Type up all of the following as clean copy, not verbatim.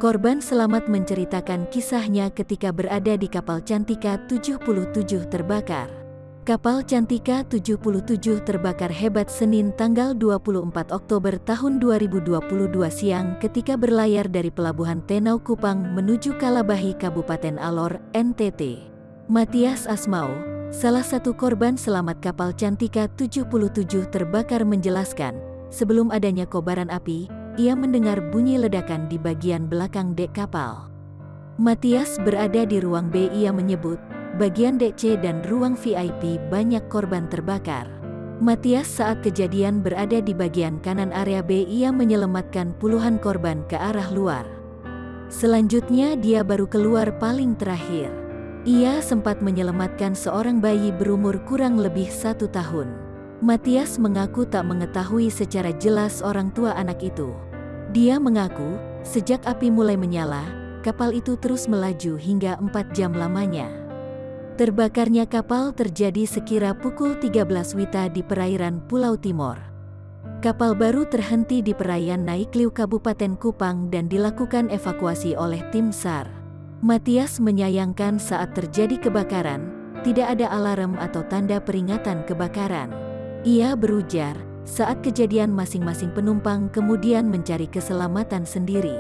Korban selamat menceritakan kisahnya ketika berada di kapal Cantika 77 terbakar. Kapal Cantika 77 terbakar hebat Senin tanggal 24 Oktober tahun 2022 siang ketika berlayar dari Pelabuhan Tenau Kupang menuju Kalabahi Kabupaten Alor, NTT. Matias Asmau, salah satu korban selamat kapal Cantika 77 terbakar menjelaskan, sebelum adanya kobaran api, ia mendengar bunyi ledakan di bagian belakang dek kapal. Matias berada di ruang B. Ia menyebut, bagian dek C dan ruang VIP banyak korban terbakar. Matias saat kejadian berada di bagian kanan area B. Ia menyelamatkan puluhan korban ke arah luar. Selanjutnya dia baru keluar paling terakhir. Ia sempat menyelamatkan seorang bayi berumur kurang lebih 1 tahun. Matias mengaku tak mengetahui secara jelas orang tua anak itu. Dia mengaku, sejak api mulai menyala, kapal itu terus melaju hingga 4 jam lamanya. Terbakarnya kapal terjadi sekira pukul 13 WITA di perairan Pulau Timor. Kapal baru terhenti di perairan Naikliu Kabupaten Kupang dan dilakukan evakuasi oleh tim SAR. Matias menyayangkan saat terjadi kebakaran, tidak ada alarm atau tanda peringatan kebakaran. Ia berujar, saat kejadian masing-masing penumpang kemudian mencari keselamatan sendiri.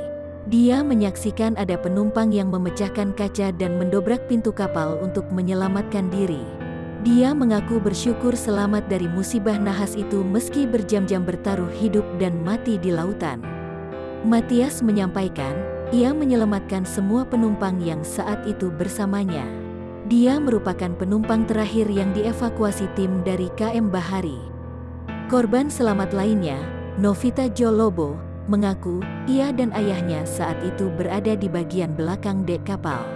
Dia menyaksikan ada penumpang yang memecahkan kaca dan mendobrak pintu kapal untuk menyelamatkan diri. Dia mengaku bersyukur selamat dari musibah nahas itu meski berjam-jam bertaruh hidup dan mati di lautan. Matias menyampaikan, ia menyelamatkan semua penumpang yang saat itu bersamanya. Dia merupakan penumpang terakhir yang dievakuasi tim dari KM Bahari. Korban selamat lainnya, Novita Jolobo, mengaku ia dan ayahnya saat itu berada di bagian belakang dek kapal.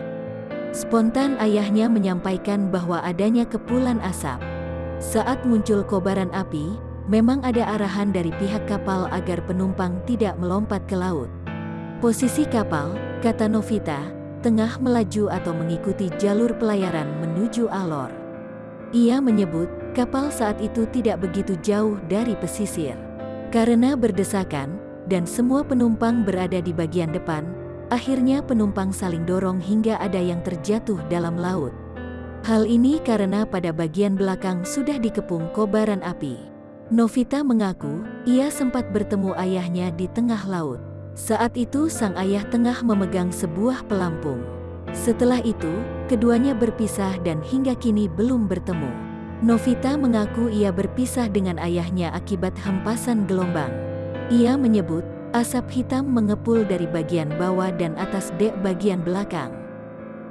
Spontan ayahnya menyampaikan bahwa adanya kepulan asap. Saat muncul kobaran api, memang ada arahan dari pihak kapal agar penumpang tidak melompat ke laut. Posisi kapal, kata Novita, tengah melaju atau mengikuti jalur pelayaran menuju Alor. Ia menyebut, kapal saat itu tidak begitu jauh dari pesisir. Karena berdesakan, dan semua penumpang berada di bagian depan, akhirnya penumpang saling dorong hingga ada yang terjatuh dalam laut. Hal ini karena pada bagian belakang sudah dikepung kobaran api. Novita mengaku, ia sempat bertemu ayahnya di tengah laut. Saat itu sang ayah tengah memegang sebuah pelampung. Setelah itu, keduanya berpisah dan hingga kini belum bertemu. Novita mengaku ia berpisah dengan ayahnya akibat hempasan gelombang. Ia menyebut, asap hitam mengepul dari bagian bawah dan atas dek bagian belakang.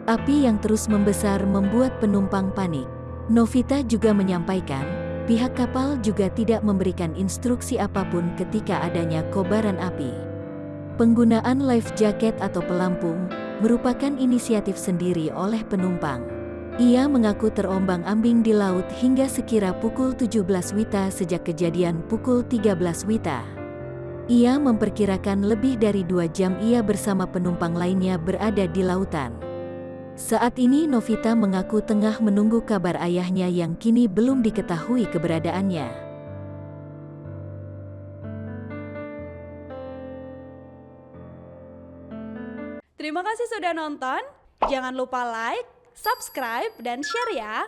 Api yang terus membesar membuat penumpang panik. Novita juga menyampaikan, pihak kapal juga tidak memberikan instruksi apapun ketika adanya kobaran api. Penggunaan life jacket atau pelampung merupakan inisiatif sendiri oleh penumpang. Ia mengaku terombang-ambing di laut hingga sekira pukul 17 WITA sejak kejadian pukul 13 WITA. Ia memperkirakan lebih dari 2 jam ia bersama penumpang lainnya berada di lautan. Saat ini Novita mengaku tengah menunggu kabar ayahnya yang kini belum diketahui keberadaannya. Terima kasih sudah nonton. Jangan lupa like, subscribe, dan share ya.